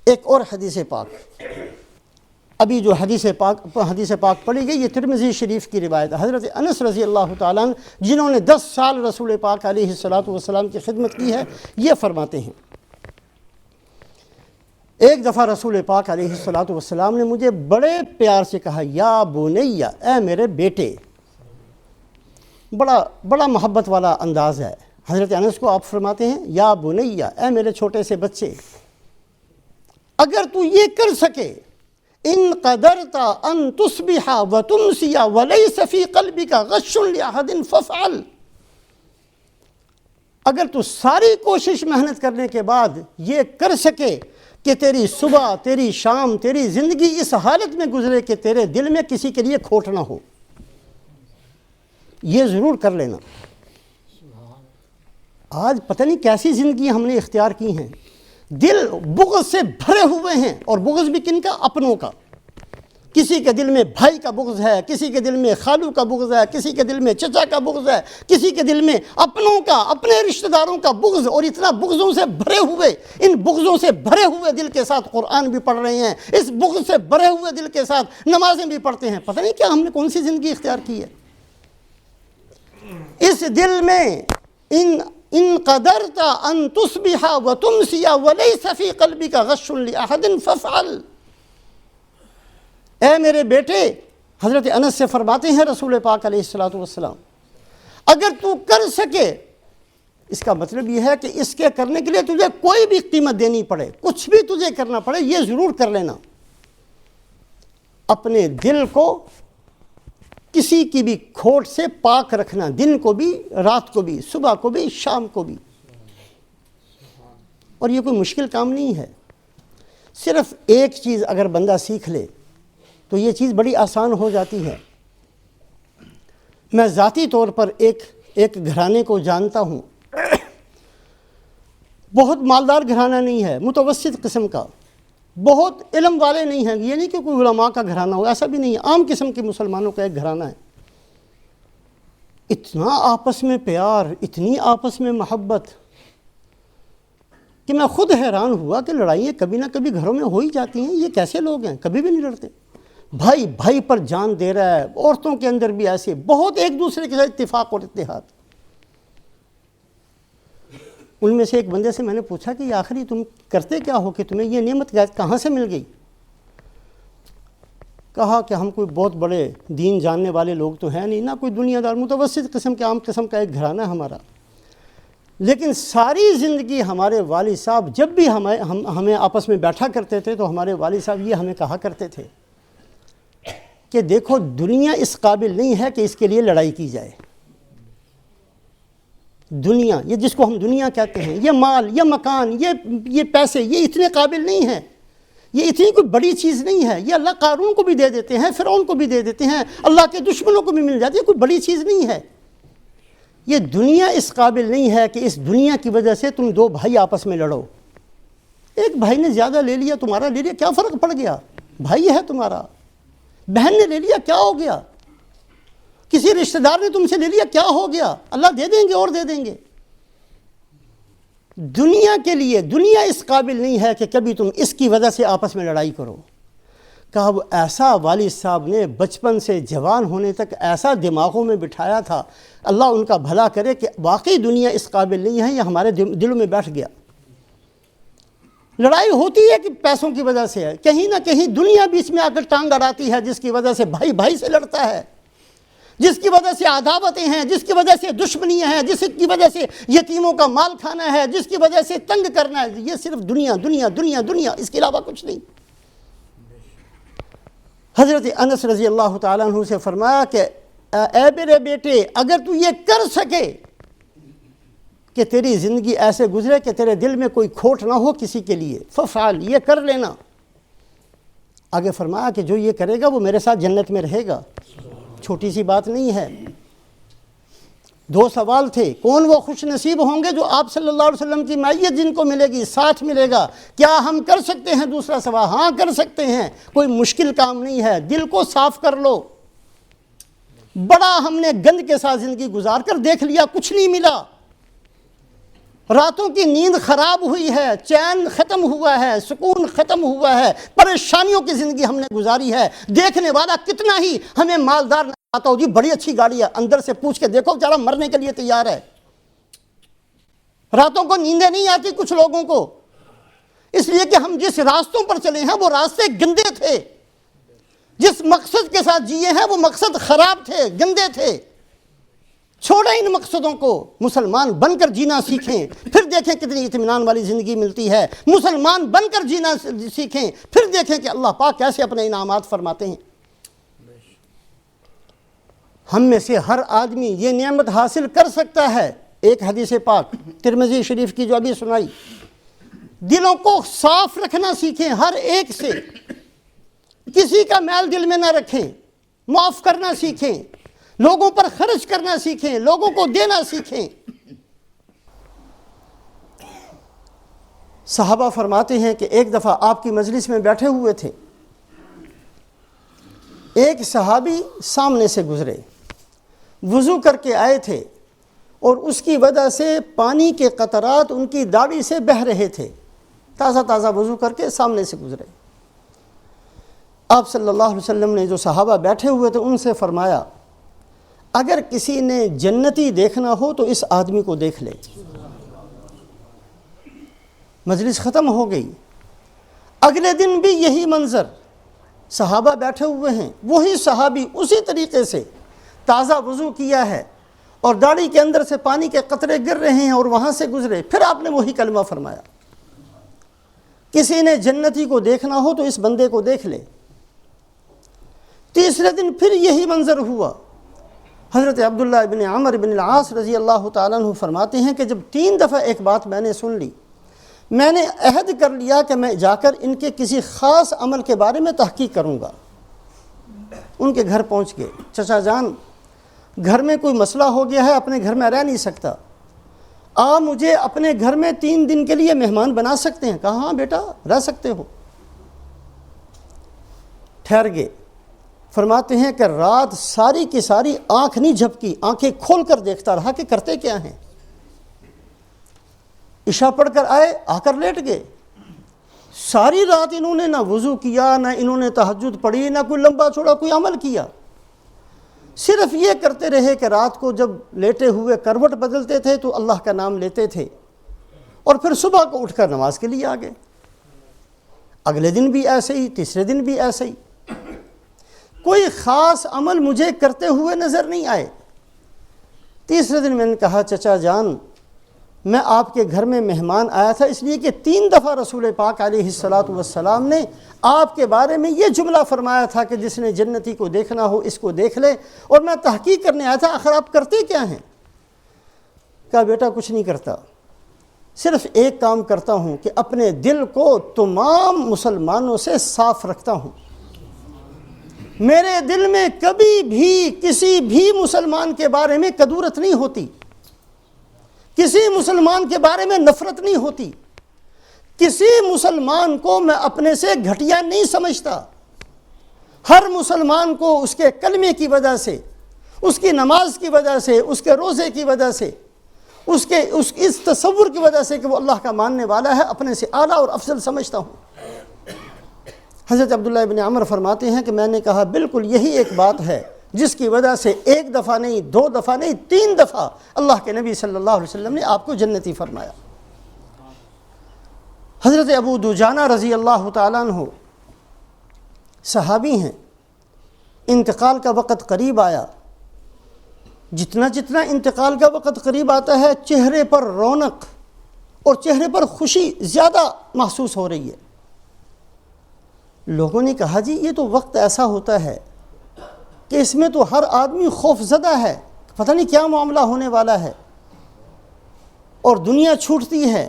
ایک اور حدیث پاک، ابھی جو حدیث پاک پڑھی گئی، یہ ترمذی شریف کی روایت ہے۔ حضرت انس رضی اللہ تعالیٰ عنہ جنہوں نے 10 سال رسول پاک علیہ السلام کی خدمت کی ہے، یہ فرماتے ہیں ایک دفعہ رسول پاک علیہ السلام نے مجھے بڑے پیار سے کہا، یا بنی، اے میرے بیٹے۔ بڑا محبت والا انداز ہے۔ حضرت انس کو آپ فرماتے ہیں، یا بنی، اے میرے چھوٹے سے بچے، اگر تو یہ کر سکے، ان قدرت ان تصبح وتمسی وليس في قلبك غش لاحد فافعل، اگر تو ساری کوشش محنت کرنے کے بعد یہ کر سکے کہ تیری صبح، تیری شام، تیری زندگی اس حالت میں گزرے کہ تیرے دل میں کسی کے لیے کھوٹ نہ ہو، یہ ضرور کر لینا۔ آج پتہ نہیں کیسی زندگی ہم نے اختیار کی ہیں، دل بغض سے بھرے ہوئے ہیں، اور بغض بھی کن کا؟ اپنوں کا۔ کسی کے دل میں بھائی کا بغض ہے، کسی کے دل میں خالو کا بغض ہے، کسی کے دل میں چچا کا بغض ہے، کسی کے دل میں اپنوں کا، اپنے رشتہ داروں کا بغض، اور اتنا بغضوں سے بھرے ہوئے، ان بغضوں سے بھرے ہوئے دل کے ساتھ قرآن بھی پڑھ رہے ہیں، اس بغض سے بھرے ہوئے دل کے ساتھ نمازیں بھی پڑھتے ہیں۔ پتہ نہیں کیا ہم نے کون سی زندگی اختیار کی ہے۔ اس دل میں ان قدرت ان تصبح وتمسی وليس في قلبك غش لاحد فافعل، اے میرے بیٹے، حضرت انس سے فرماتے ہیں رسول پاک علیہ السلام، اگر تو کر سکے، اس کا مطلب یہ ہے کہ اس کے کرنے کے لیے تجھے کوئی بھی قیمت دینی پڑے، کچھ بھی تجھے کرنا پڑے، یہ ضرور کر لینا۔ اپنے دل کو کسی کی بھی کھوٹ سے پاک رکھنا، دن کو بھی، رات کو بھی، صبح کو بھی، شام کو بھی۔ اور یہ کوئی مشکل کام نہیں ہے، صرف ایک چیز اگر بندہ سیکھ لے تو یہ چیز بڑی آسان ہو جاتی ہے۔ میں ذاتی طور پر ایک گھرانے کو جانتا ہوں، بہت مالدار گھرانہ نہیں ہے، متوسط قسم کا، بہت علم والے نہیں ہیں، یہ نہیں کہ کوئی علماء کا گھرانہ ہو، ایسا بھی نہیں ہے، عام قسم کے مسلمانوں کا ایک گھرانہ ہے۔ اتنا آپس میں پیار، اتنی آپس میں محبت کہ میں خود حیران ہوا کہ لڑائیاں کبھی نہ کبھی گھروں میں ہو ہی جاتی ہیں، یہ کیسے لوگ ہیں، کبھی بھی نہیں لڑتے۔ بھائی بھائی پر جان دے رہا ہے، عورتوں کے اندر بھی ایسے، بہت ایک دوسرے کے ساتھ اتفاق اور اتحاد۔ ان میں سے ایک بندے سے میں نے پوچھا کہ آخری تم کرتے کیا ہو کہ تمہیں یہ نعمت کہاں سے مل گئی؟ کہا کہ ہم کوئی بہت بڑے دین جاننے والے لوگ تو ہیں نہیں، نہ کوئی دنیا دار، متوسط قسم کے، عام قسم کا ایک گھرانہ ہے ہمارا، لیکن ساری زندگی ہمارے والد صاحب جب بھی ہمیں آپس میں بیٹھا کرتے تھے تو ہمارے والد صاحب یہ ہمیں کہا کرتے تھے کہ دیکھو دنیا اس قابل نہیں ہے کہ اس کے لیے لڑائی کی جائے۔ دنیا، یہ جس کو ہم دنیا کہتے ہیں، یہ مال، یہ مکان، یہ پیسے، یہ اتنے قابل نہیں ہے، یہ اتنی کوئی بڑی چیز نہیں ہے۔ یہ اللہ قارون کو بھی دے دیتے ہیں، فرعون کو بھی دے دیتے ہیں، اللہ کے دشمنوں کو بھی مل جاتی ہے، کوئی بڑی چیز نہیں ہے۔ یہ دنیا اس قابل نہیں ہے کہ اس دنیا کی وجہ سے تم دو بھائی آپس میں لڑو۔ ایک بھائی نے زیادہ لے لیا، تمہارا لے لیا، کیا فرق پڑ گیا؟ بھائی ہے تمہارا۔ بہن نے لے لیا، کیا ہو گیا؟ کسی رشتہ دار نے تم سے لے لیا، کیا ہو گیا؟ اللہ دے دیں گے اور دے دیں گے۔ دنیا کے لیے، دنیا اس قابل نہیں ہے کہ کبھی تم اس کی وجہ سے آپس میں لڑائی کرو۔ کہا وہ ایسا والد صاحب نے بچپن سے جوان ہونے تک ایسا دماغوں میں بٹھایا تھا، اللہ ان کا بھلا کرے، کہ واقعی دنیا اس قابل نہیں ہے، یہ ہمارے دلوں میں بیٹھ گیا۔ لڑائی ہوتی ہے کہ پیسوں کی وجہ سے ہے، کہیں نہ کہیں دنیا بیچ میں آ کر ٹانگ اڑاتی ہے، جس کی وجہ سے بھائی بھائی سے لڑتا ہے، جس کی وجہ سے عداوتیں ہیں، جس کی وجہ سے دشمنیاں ہیں، جس کی وجہ سے یتیموں کا مال کھانا ہے، جس کی وجہ سے تنگ کرنا ہے۔ یہ صرف دنیا دنیا دنیا دنیا، اس کے علاوہ کچھ نہیں۔ حضرت انس رضی اللہ تعالیٰ عنہ سے فرمایا کہ اے میرے بیٹے، اگر تو یہ کر سکے کہ تیری زندگی ایسے گزرے کہ تیرے دل میں کوئی کھوٹ نہ ہو کسی کے لیے، ففعل، یہ کر لینا۔ آگے فرمایا کہ جو یہ کرے گا وہ میرے ساتھ جنت میں رہے گا۔ چھوٹی سی بات نہیں ہے۔ 2 سوال تھے، کون وہ خوش نصیب ہوں گے جو آپ صلی اللہ علیہ وسلم کی معیت جن کو ملے گی، ساتھ ملے گا؟ کیا ہم کر سکتے ہیں؟ دوسرا سوال، ہاں کر سکتے ہیں، کوئی مشکل کام نہیں ہے، دل کو صاف کر لو۔ بڑا ہم نے گند کے ساتھ زندگی گزار کر دیکھ لیا، کچھ نہیں ملا، راتوں کی نیند خراب ہوئی ہے، چین ختم ہوا ہے، سکون ختم ہوا ہے، پریشانیوں کی زندگی ہم نے گزاری ہے۔ دیکھنے والا کتنا ہی ہمیں مالدار نہ آتا ہو، جی بڑی اچھی گاڑی ہے، اندر سے پوچھ کے دیکھو بیچارہ مرنے کے لیے تیار ہے۔ راتوں کو نیندیں نہیں آتی کچھ لوگوں کو، اس لیے کہ ہم جس راستوں پر چلے ہیں وہ راستے گندے تھے، جس مقصد کے ساتھ جیے ہیں وہ مقصد خراب تھے، گندے تھے۔ چھوڑیں ان مقصدوں کو، مسلمان بن کر جینا سیکھیں، پھر دیکھیں کتنی اطمینان والی زندگی ملتی ہے۔ مسلمان بن کر جینا سیکھیں، پھر دیکھیں کہ اللہ پاک کیسے اپنے انعامات فرماتے ہیں۔ ہم میں سے ہر آدمی یہ نعمت حاصل کر سکتا ہے۔ ایک حدیث پاک ترمذی شریف کی جو ابھی سنائی، دلوں کو صاف رکھنا سیکھیں ہر ایک سے، کسی کا میل دل میں نہ رکھیں، معاف کرنا سیکھیں، لوگوں پر خرچ کرنا سیکھیں، لوگوں کو دینا سیکھیں۔ صحابہ فرماتے ہیں کہ ایک دفعہ آپ کی مجلس میں بیٹھے ہوئے تھے، ایک صحابی سامنے سے گزرے، وضو کر کے آئے تھے اور اس کی وجہ سے پانی کے قطرات ان کی داڑھی سے بہہ رہے تھے، تازہ تازہ وضو کر کے سامنے سے گزرے۔ آپ صلی اللہ علیہ وسلم نے جو صحابہ بیٹھے ہوئے تھے ان سے فرمایا، اگر کسی نے جنتی دیکھنا ہو تو اس آدمی کو دیکھ لے۔ مجلس ختم ہو گئی۔ اگلے دن بھی یہی منظر، صحابہ بیٹھے ہوئے ہیں، وہی صحابی اسی طریقے سے تازہ وضو کیا ہے اور داڑھی کے اندر سے پانی کے قطرے گر رہے ہیں اور وہاں سے گزرے، پھر آپ نے وہی کلمہ فرمایا، کسی نے جنتی کو دیکھنا ہو تو اس بندے کو دیکھ لے۔ تیسرے دن پھر یہی منظر ہوا۔ حضرت عبداللہ ابن عمر ابن العاص رضی اللہ تعالیٰ عنہ فرماتے ہیں کہ جب 3 دفعہ ایک بات میں نے سن لی، میں نے عہد کر لیا کہ میں جا کر ان کے کسی خاص عمل کے بارے میں تحقیق کروں گا۔ ان کے گھر پہنچ گئے، چچا جان گھر میں کوئی مسئلہ ہو گیا ہے، اپنے گھر میں رہ نہیں سکتا، آپ مجھے اپنے گھر میں 3 دن کے لیے مہمان بنا سکتے ہیں؟ کہا ہاں بیٹا رہ سکتے ہو۔ ٹھہر گئے۔ فرماتے ہیں کہ رات ساری کی ساری آنکھ نہیں جھپکی، آنکھیں کھول کر دیکھتا رہا کہ کرتے کیا ہیں۔ عشاء پڑھ کر آئے، آ کر لیٹ گئے۔ ساری رات انہوں نے نہ وضو کیا، نہ انہوں نے تہجد پڑھی، نہ کوئی لمبا چوڑا کوئی عمل کیا، صرف یہ کرتے رہے کہ رات کو جب لیٹے ہوئے کروٹ بدلتے تھے تو اللہ کا نام لیتے تھے اور پھر صبح کو اٹھ کر نماز کے لیے آ گئے۔ اگلے دن بھی ایسے ہی، تیسرے دن بھی ایسے ہی، کوئی خاص عمل مجھے کرتے ہوئے نظر نہیں آئے۔ تیسرے دن میں نے کہا چچا جان میں آپ کے گھر میں مہمان آیا تھا اس لیے کہ 3 دفعہ رسول پاک علیہ الصلاۃ والسلام نے آپ کے بارے میں یہ جملہ فرمایا تھا کہ جس نے جنتی کو دیکھنا ہو اس کو دیکھ لے، اور میں تحقیق کرنے آیا تھا آخر آپ کرتے کیا ہیں؟ کہا بیٹا کچھ نہیں کرتا، صرف ایک کام کرتا ہوں کہ اپنے دل کو تمام مسلمانوں سے صاف رکھتا ہوں، میرے دل میں کبھی بھی کسی بھی مسلمان کے بارے میں کدورت نہیں ہوتی، کسی مسلمان کے بارے میں نفرت نہیں ہوتی، کسی مسلمان کو میں اپنے سے گھٹیا نہیں سمجھتا۔ ہر مسلمان کو اس کے کلمے کی وجہ سے، اس کی نماز کی وجہ سے، اس کے روزے کی وجہ سے، اس تصور کی وجہ سے کہ وہ اللہ کا ماننے والا ہے اپنے سے اعلیٰ اور افضل سمجھتا ہوں۔ حضرت عبداللہ ابن عمر فرماتے ہیں کہ میں نے کہا بالکل یہی ایک بات ہے جس کی وجہ سے 1 دفعہ نہیں، 2 دفعہ نہیں، 3 دفعہ اللہ کے نبی صلی اللہ علیہ وسلم نے آپ کو جنتی فرمایا۔ حضرت ابو دجانہ رضی اللہ تعالیٰ عنہ صحابی ہیں، انتقال کا وقت قریب آیا، جتنا جتنا انتقال کا وقت قریب آتا ہے چہرے پر رونق اور چہرے پر خوشی زیادہ محسوس ہو رہی ہے۔ لوگوں نے کہا جی یہ تو وقت ایسا ہوتا ہے کہ اس میں تو ہر آدمی خوف زدہ ہے، پتہ نہیں کیا معاملہ ہونے والا ہے اور دنیا چھوٹتی ہے،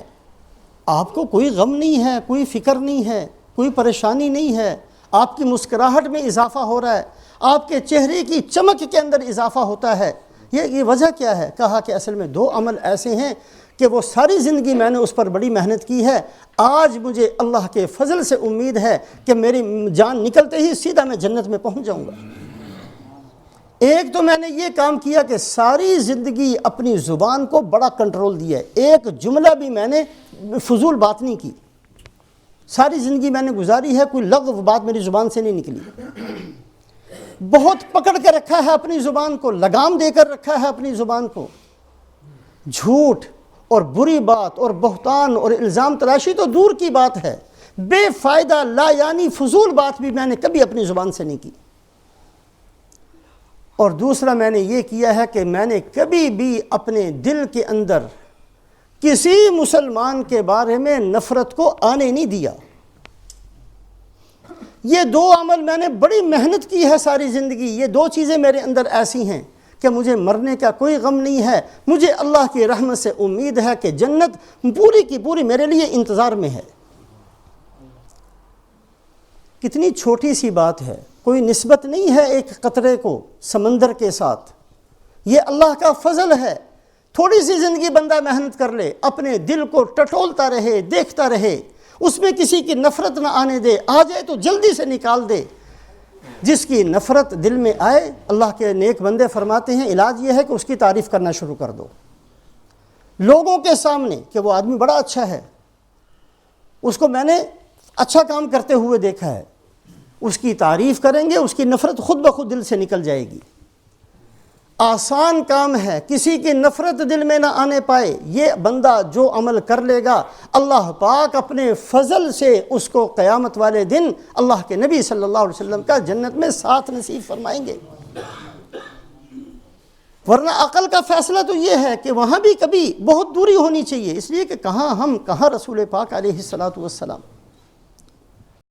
آپ کو کوئی غم نہیں ہے، کوئی فکر نہیں ہے، کوئی پریشانی نہیں ہے، آپ کی مسکراہٹ میں اضافہ ہو رہا ہے، آپ کے چہرے کی چمک کے اندر اضافہ ہوتا ہے، یہ وجہ کیا ہے؟ کہا کہ اصل میں 2 عمل ایسے ہیں کہ وہ ساری زندگی میں نے اس پر بڑی محنت کی ہے، آج مجھے اللہ کے فضل سے امید ہے کہ میری جان نکلتے ہی سیدھا میں جنت میں پہنچ جاؤں گا۔ ایک تو میں نے یہ کام کیا کہ ساری زندگی اپنی زبان کو بڑا کنٹرول دیا ہے، ایک جملہ بھی میں نے فضول بات نہیں کی، ساری زندگی میں نے گزاری ہے، کوئی لغو بات میری زبان سے نہیں نکلی، بہت پکڑ کے رکھا ہے اپنی زبان کو، لگام دے کر رکھا ہے اپنی زبان کو، جھوٹ اور بری بات اور بہتان اور الزام تراشی تو دور کی بات ہے، بے فائدہ لا یعنی فضول بات بھی میں نے کبھی اپنی زبان سے نہیں کی۔ اور دوسرا میں نے یہ کیا ہے کہ میں نے کبھی بھی اپنے دل کے اندر کسی مسلمان کے بارے میں نفرت کو آنے نہیں دیا۔ یہ دو عمل میں نے بڑی محنت کی ہے ساری زندگی، یہ دو چیزیں میرے اندر ایسی ہیں کہ مجھے مرنے کا کوئی غم نہیں ہے، مجھے اللہ کی رحمت سے امید ہے کہ جنت پوری کی پوری میرے لیے انتظار میں ہے۔ کتنی چھوٹی سی بات ہے، کوئی نسبت نہیں ہے ایک قطرے کو سمندر کے ساتھ، یہ اللہ کا فضل ہے۔ تھوڑی سی زندگی بندہ محنت کر لے، اپنے دل کو ٹٹولتا رہے، دیکھتا رہے، اس میں کسی کی نفرت نہ آنے دے، آ جائے تو جلدی سے نکال دے۔ جس کی نفرت دل میں آئے، اللہ کے نیک بندے فرماتے ہیں علاج یہ ہے کہ اس کی تعریف کرنا شروع کر دو لوگوں کے سامنے کہ وہ آدمی بڑا اچھا ہے، اس کو میں نے اچھا کام کرتے ہوئے دیکھا ہے، اس کی تعریف کریں گے، اس کی نفرت خود بخود دل سے نکل جائے گی۔ آسان کام ہے، کسی کی نفرت دل میں نہ آنے پائے، یہ بندہ جو عمل کر لے گا اللہ پاک اپنے فضل سے اس کو قیامت والے دن اللہ کے نبی صلی اللہ علیہ وسلم کا جنت میں ساتھ نصیب فرمائیں گے۔ ورنہ عقل کا فیصلہ تو یہ ہے کہ وہاں بھی کبھی بہت دوری ہونی چاہیے، اس لیے کہ کہاں ہم کہاں رسول پاک علیہ الصلوۃ والسلام۔